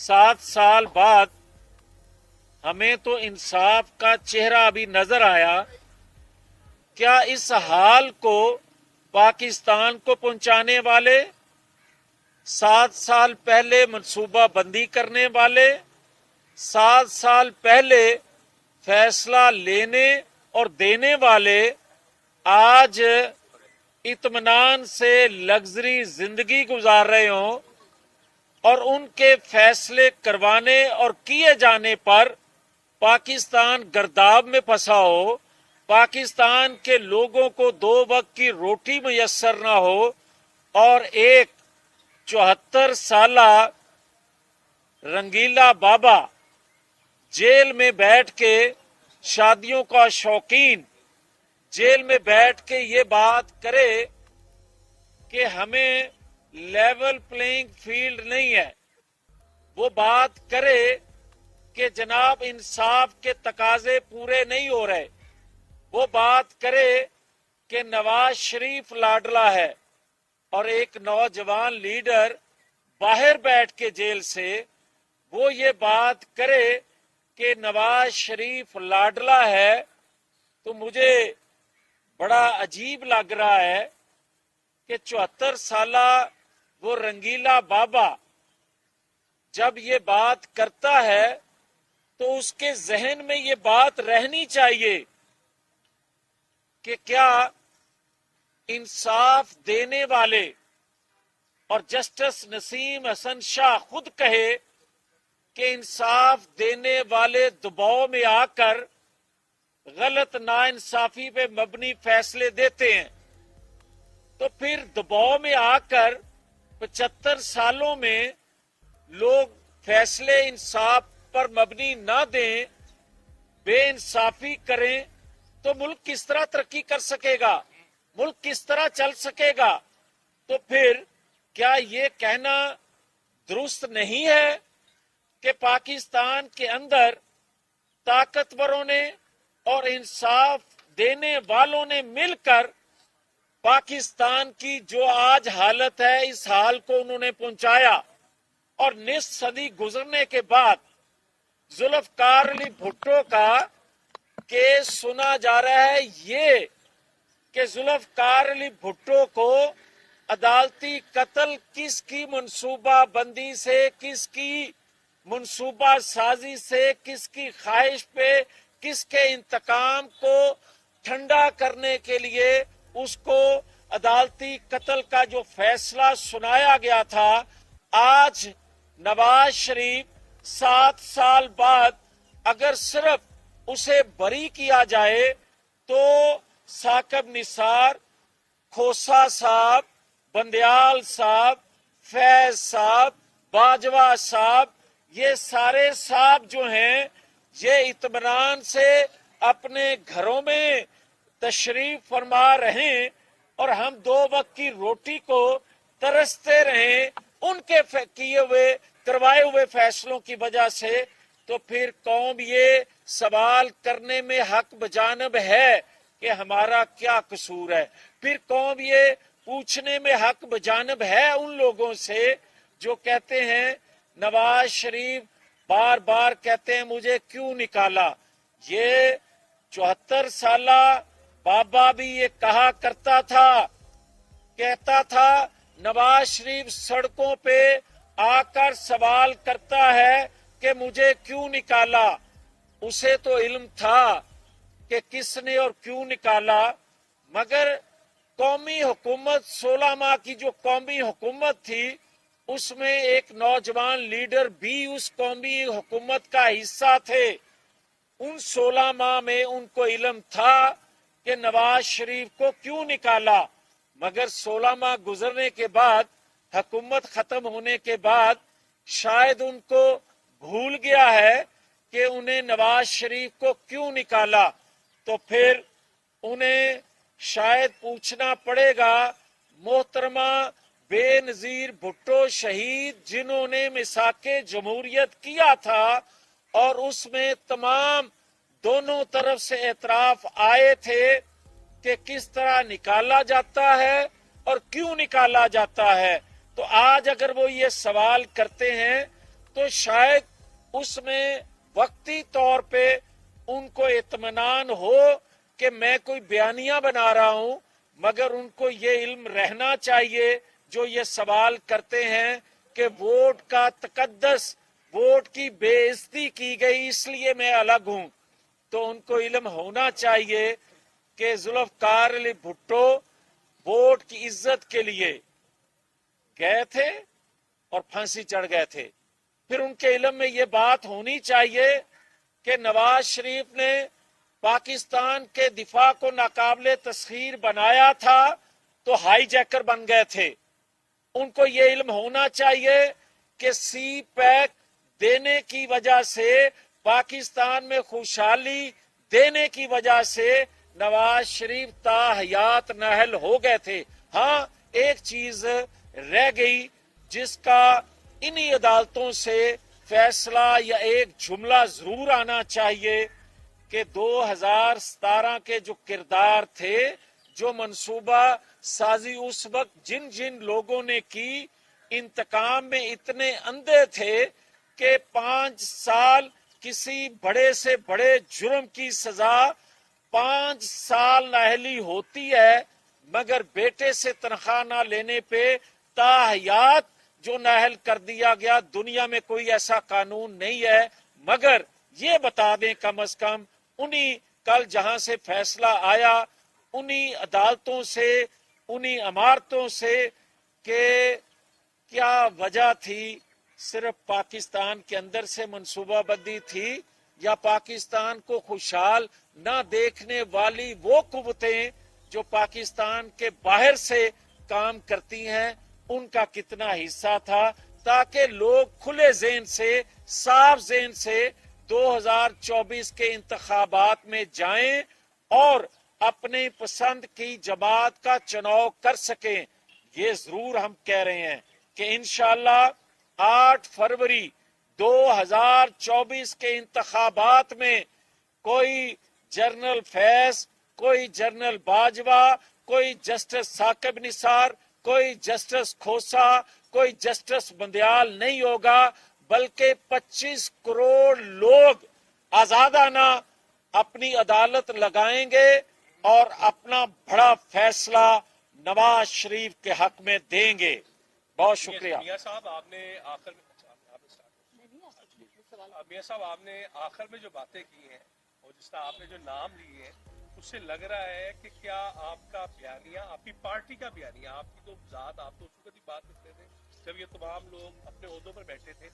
7 سال بعد ہمیں تو انصاف کا چہرہ ابھی نظر آیا. کیا اس حال کو پاکستان کو پہنچانے والے، 7 سال پہلے منصوبہ بندی کرنے والے، 7 سال پہلے فیصلہ لینے اور دینے والے آج اطمینان سے لگژری زندگی گزار رہے ہوں اور ان کے فیصلے کروانے اور کیے جانے پر پاکستان گرداب میں پھنسا ہو، پاکستان کے لوگوں کو 2 وقت کی روٹی میسر نہ ہو، اور ایک 74 سالہ رنگیلا بابا جیل میں بیٹھ کے، شادیوں کا شوقین جیل میں بیٹھ کے یہ بات کرے کہ ہمیں لیول پلینگ فیلڈ نہیں ہے. وہ بات کرے کہ جناب انصاف کے تقاضے پورے نہیں ہو رہے. وہ بات کرے کہ نواز شریف لاڈلا ہے، اور ایک نوجوان لیڈر باہر بیٹھ کے جیل سے وہ یہ بات کرے کہ نواز شریف لاڈلا ہے، تو مجھے بڑا عجیب لگ رہا ہے کہ 74 سالہ وہ رنگیلا بابا جب یہ بات کرتا ہے تو اس کے ذہن میں یہ بات رہنی چاہیے کہ کیا انصاف دینے والے، اور جسٹس نسیم حسن شاہ خود کہے کہ انصاف دینے والے دباؤ میں آ کر غلط ناانصافی پہ مبنی فیصلے دیتے ہیں، تو پھر دباؤ میں آ کر 75 سالوں میں لوگ فیصلے انصاف پر مبنی نہ دیں، بے انصافی کریں، تو ملک کس طرح ترقی کر سکے گا؟ ملک کس طرح چل سکے گا؟ تو پھر کیا یہ کہنا درست نہیں ہے کہ پاکستان کے اندر طاقتوروں نے اور انصاف دینے والوں نے مل کر پاکستان کی جو آج حالت ہے اس حال کو انہوں نے پہنچایا، اور نصف صدی گزرنے کے بعد ذوالفقار علی بھٹو کا کیس سنا جا رہا ہے یہ کہ ذوالفقار علی بھٹو کو عدالتی قتل کس کی منصوبہ بندی سے، کس کی منصوبہ سازی سے، کس کی خواہش پہ، کس کے انتقام کو ٹھنڈا کرنے کے لیے اس کو عدالتی قتل کا جو فیصلہ سنایا گیا تھا، آج نواز شریف 7 سال بعد اگر صرف اسے بری کیا جائے تو ثاقب نثار، کھوسا صاحب، بندیال صاحب، فیض صاحب، باجوہ صاحب، یہ سارے صاحب جو ہیں یہ اطمینان سے اپنے گھروں میں تشریف فرما رہیں اور ہم 2 وقت کی روٹی کو ترستے رہیں ان کے کیے ہوئے کروائے ہوئے فیصلوں کی وجہ سے، تو پھر قوم یہ سوال کرنے میں حق بجانب ہے کہ ہمارا کیا قصور ہے. پھر قوم یہ پوچھنے میں حق بجانب ہے ان لوگوں سے جو کہتے ہیں نواز شریف بار بار کہتے ہیں مجھے کیوں نکالا. یہ 74 سالہ بابا بھی یہ کہا کرتا تھا، کہتا تھا نواز شریف سڑکوں پہ آ کر سوال کرتا ہے کہ مجھے کیوں نکالا. اسے تو علم تھا کہ کس نے اور کیوں نکالا، مگر قومی حکومت 16 ماہ کی جو قومی حکومت تھی اس میں ایک نوجوان لیڈر بھی اس قومی حکومت کا حصہ تھے. ان 16 ماہ میں ان کو علم تھا کہ نواز شریف کو کیوں نکالا، مگر 16 ماہ گزرنے کے بعد، حکومت ختم ہونے کے بعد شاید ان کو بھول گیا ہے کہ انہیں نواز شریف کو کیوں نکالا. تو پھر انہیں شاید پوچھنا پڑے گا محترمہ بے نظیر بھٹو شہید جنہوں نے میثاق جمہوریت کیا تھا اور اس میں تمام دونوں طرف سے اعتراف آئے تھے کہ کس طرح نکالا جاتا ہے اور کیوں نکالا جاتا ہے. تو آج اگر وہ یہ سوال کرتے ہیں तो शायद उसमें वक्ती तौर पे उनको इत्मीनान हो कि मैं कोई बयानिया बना रहा हूं, मगर उनको ये इल्म रहना चाहिए जो ये सवाल करते हैं कि वोट का तकद्दस, वोट की बेइज्जती की गई इसलिए मैं अलग हूं। तो उनको इल्म होना चाहिए कि जुल्फकार अली भुट्टो वोट की इज्जत के लिए गए थे और फांसी चढ़ गए थे। फिर उनके इल्म में ये बात होनी चाहिए कि नवाज शरीफ ने पाकिस्तान के दिफा को नाकाबिले तस्खीर बनाया था तो हाईजैकर बन गए थे। उनको ये इल्म होना चाहिए कि सी पैक देने की वजह से, पाकिस्तान में खुशहाली देने की वजह से नवाज शरीफ ताहयात नाहल हो गए थे। हाँ, एक चीज रह गई जिसका इन्हीं अदालतों से फैसला या एक जुमला जरूर आना चाहिए कि 2017 के जो किरदार थे, जो मंसूबा साजी उस वक्त जिन जिन लोगों ने की, इंतकाम में इतने अंधे थे कि 5 साल किसी बड़े से बड़े जुर्म की सजा 5 साल नाअहली होती है, मगर बेटे से तनख्वाह ना लेने पे ताहयात जो नाअहल कर दिया गया। दुनिया में कोई ऐसा कानून नहीं है। मगर ये बता दें कम अज कम उन्हीं कल जहां से फैसला आया, उन्हीं अदालतों से, उन्हीं इमारतों से कि क्या वजह थी, सिर्फ पाकिस्तान के अंदर से मंसूबाबंदी थी या पाकिस्तान को खुशहाल ना देखने वाली वो कुव्वतें जो पाकिस्तान के बाहर से काम करती हैं, उनका कितना हिस्सा था, ताकि लोग खुले ज़हन से, साफ ज़हन से 2024 के इंतखाबात में जाएं और अपने पसंद की जमात का चुनाव कर सकें। ये जरूर हम कह रहे हैं कि इंशाअल्लाह 8 फरवरी 2024 के इंतखाबात में कोई जनरल फैज, कोई जनरल बाजवा, कोई जस्टिस साकिब निसार, कोई जस्टिस खोसा, कोई जस्टिस बंदयाल नहीं होगा, बल्कि 25 करोड़ लोग आजादाना अपनी अदालत लगाएंगे और अपना बड़ा फैसला नवाज शरीफ के हक में देंगे। बहुत शुक्रिया। मियां साहब आपने आखिर में जो बातें की हैं और जिस तरह आपने जो नाम लिए हैं, उससे लग रहा है कि क्या आपका बयानिया, आपकी पार्टी का बयानिया, आपकी तो जात, आप तो उसकी बात करते थे जब ये तमाम लोग अपने ओहदों पर बैठे थे,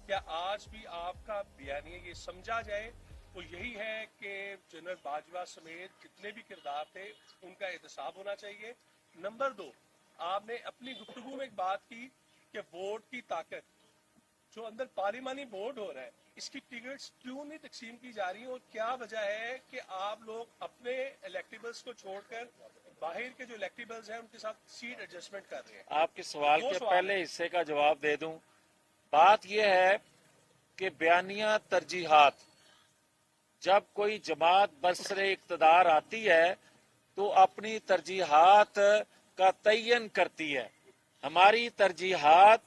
क्या आज भी आपका बयानिया ये समझा जाए वो यही है कि जनरल बाजवा समेत जितने भी किरदार थे उनका एहतसाब होना चाहिए? नंबर 2, आपने अपनी गुफ्तगू में एक बात की कि वोट की ताकत, जो अंदर पार्लिमानी वोट हो रहा है, इसकी टिकट्स क्यों नहीं तकसीम की जा रही और क्या वजह है कि आप लोग अपने इलेक्टेबल्स को छोड़कर बाहर के जो इलेक्टेबल्स हैं उनके साथ सीट एडजस्टमेंट कर रहे हैं? आपके सवाल के पहले हिस्से का जवाब दे दूं। बात यह है कि बयानिया तरजीहात, जब कोई जमात बरसरे इक्तदार आती है तो अपनी तरजीहात का तयन करती है। हमारी तरजीहात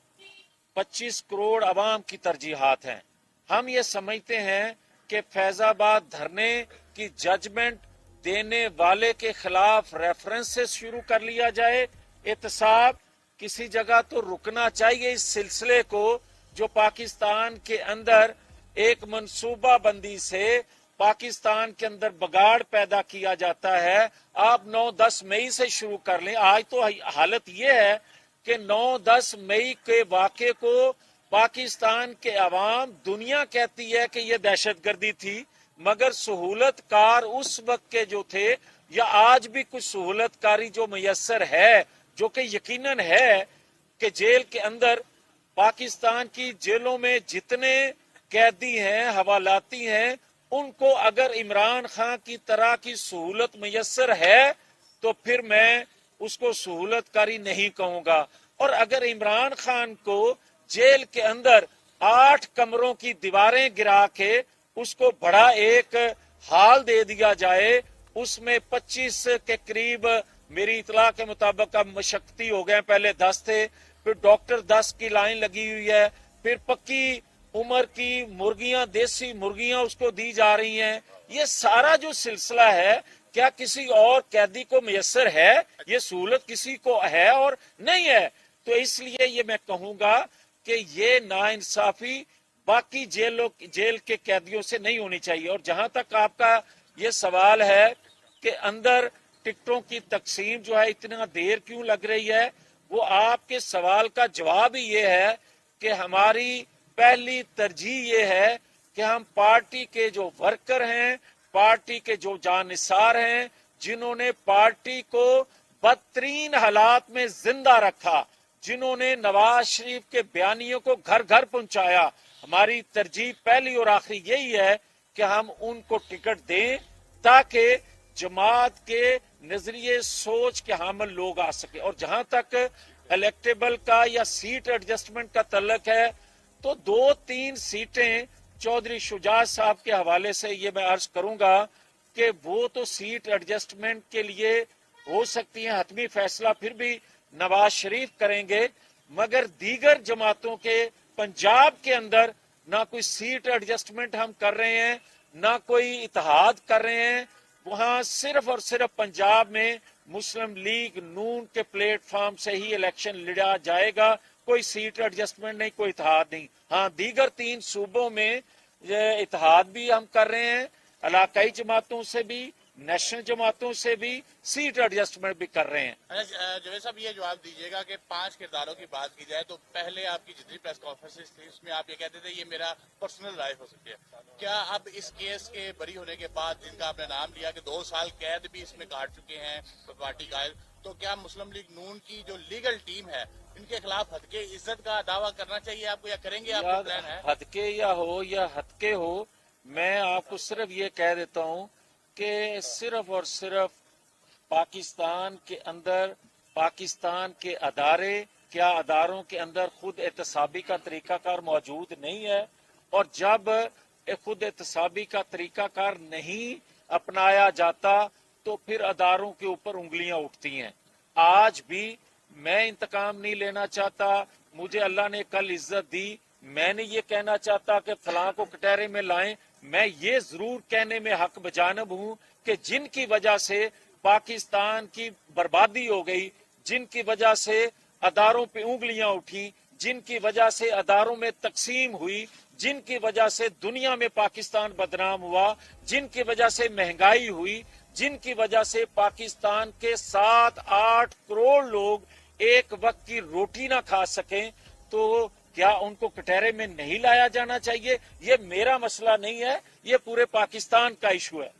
25 करोड़ अवाम की तरजीहात हैं। हम ये समझते हैं कि फैजाबाद धरने की जजमेंट देने वाले के खिलाफ रेफरेंस से शुरू कर लिया जाए। एहतसाब किसी जगह तो रुकना चाहिए इस सिलसिले को, जो पाकिस्तान के अंदर एक मंसूबा बंदी से पाकिस्तान के अंदर बगाड़ पैदा किया जाता है। आप 9-10 मई से शुरू कर लें। आज तो हालत ये है कि 9-10 मई के वाक़े को पाकिस्तान के अवाम, दुनिया कहती है कि यह दहशतगर्दी थी, मगर सहूलतकार उस वक्त के जो थे या आज भी कुछ सहूलतकारी जो मुयस्सर है, जो कि यकीनन है कि जेल के अंदर, पाकिस्तान की जेलों में जितने कैदी हैं, हवालाती हैं, उनको अगर इमरान खान की तरह की सहूलत मुयस्सर है तो फिर मैं उसको सहूलतकारी नहीं कहूंगा। और अगर इमरान खान को जेल के अंदर 8 कमरों की दीवारें गिरा के उसको बड़ा एक हाल दे दिया जाए, उसमें 25 के करीब मेरी इतला के मुताबिक अब मशक्कती हो गए, पहले 10 थे, फिर डॉक्टर 10 की लाइन लगी हुई है, फिर पक्की उम्र की मुर्गियां, देसी मुर्गियां उसको दी जा रही हैं। ये सारा जो सिलसिला है, क्या किसी और कैदी को मैसर है? ये सहूलत किसी को है और नहीं है। तो इसलिए ये मैं कहूंगा कि ये नाइंसाफी बाकी जेल के कैदियों से नहीं होनी चाहिए। और जहां तक आपका ये सवाल है कि अंदर टिकटों की तकसीम जो है इतना देर क्यों लग रही है, वो आपके सवाल का जवाब ही ये है कि हमारी पहली तरजीह ये है कि हम पार्टी के जो वर्कर हैं, पार्टी के जो जानिसार हैं, जिन्होंने पार्टी को बदतरीन हालात में जिंदा रखा, जिन्होंने नवाज शरीफ के बयानियों को घर घर पहुंचाया, हमारी तरजीह पहली और आखिरी यही है कि हम उनको टिकट दें ताकि जमात के नजरिए सोच के हामिल लोग आ सके। और जहां तक इलेक्टेबल का या सीट एडजस्टमेंट का तल्लक है, तो 2-3 सीटें चौधरी शुजात साहब के हवाले से ये मैं अर्ज करूंगा कि वो तो सीट एडजस्टमेंट के लिए हो सकती है, हतमी फैसला फिर भी नवाज शरीफ करेंगे, मगर दीगर जमातों के पंजाब के अंदर ना कोई सीट एडजस्टमेंट हम कर रहे हैं, ना कोई इत्तेहाद कर रहे हैं। वहां सिर्फ और सिर्फ पंजाब में मुस्लिम लीग नून के प्लेटफॉर्म से ही इलेक्शन लड़ा जाएगा, कोई सीट एडजस्टमेंट नहीं, कोई इत्तेहाद नहीं। हाँ, दीगर 3 सूबों में इत्तेहाद भी हम कर रहे हैं, इलाकाई जमातों से भी, नेशनल जमातों से भी सीट एडजस्टमेंट भी कर रहे हैं। जावेद साहब, ये जवाब दीजिएगा कि 5 किरदारों की बात की जाए तो पहले आपकी जितनी प्रेस कॉन्फ्रेंसेस थी उसमें आप ये कहते थे ये मेरा पर्सनल राय हो सकती है। क्या अब इस केस के बरी होने के बाद, जिनका आपने नाम लिया कि 2 साल कैद भी इसमें काट चुके हैं पार्टी कायल, तो क्या मुस्लिम लीग नून की जो लीगल टीम है इनके खिलाफ हद के इज्जत का दावा करना चाहिए आपको, या करेंगे? आपका प्लान है? हदके या हो या हदके हो, मैं आपको सिर्फ ये कह देता हूं कि सिर्फ और सिर्फ पाकिस्तान के अंदर पाकिस्तान के अदारे, क्या अदारों के अंदर खुद एहतसाबी का तरीकाकार मौजूद नहीं है? और जब खुद एहतसाबी का तरीकाकार नहीं अपनाया जाता तो फिर अदारों के ऊपर उंगलियां उठती हैं। आज भी मैं इंतकाम नहीं लेना चाहता, मुझे अल्लाह ने कल इज्जत दी, मैं नहीं ये कहना चाहता कि फलां को कटहरे में लाएं। मैं ये जरूर कहने में हक बजानब हूं कि जिनकी वजह से पाकिस्तान की बर्बादी हो गई, जिनकी वजह से अदारों पे उंगलियां उठी, जिनकी वजह से अदारों में तकसीम हुई, जिनकी वजह से दुनिया में पाकिस्तान बदनाम हुआ, जिनकी वजह से महंगाई हुई, जिनकी वजह से पाकिस्तान के 7-8 करोड़ लोग एक वक्त की रोटी ना खा सकें, तो क्या उनको कटहरे में नहीं लाया जाना चाहिए? ये मेरा मसला नहीं है, ये पूरे पाकिस्तान का इशू है।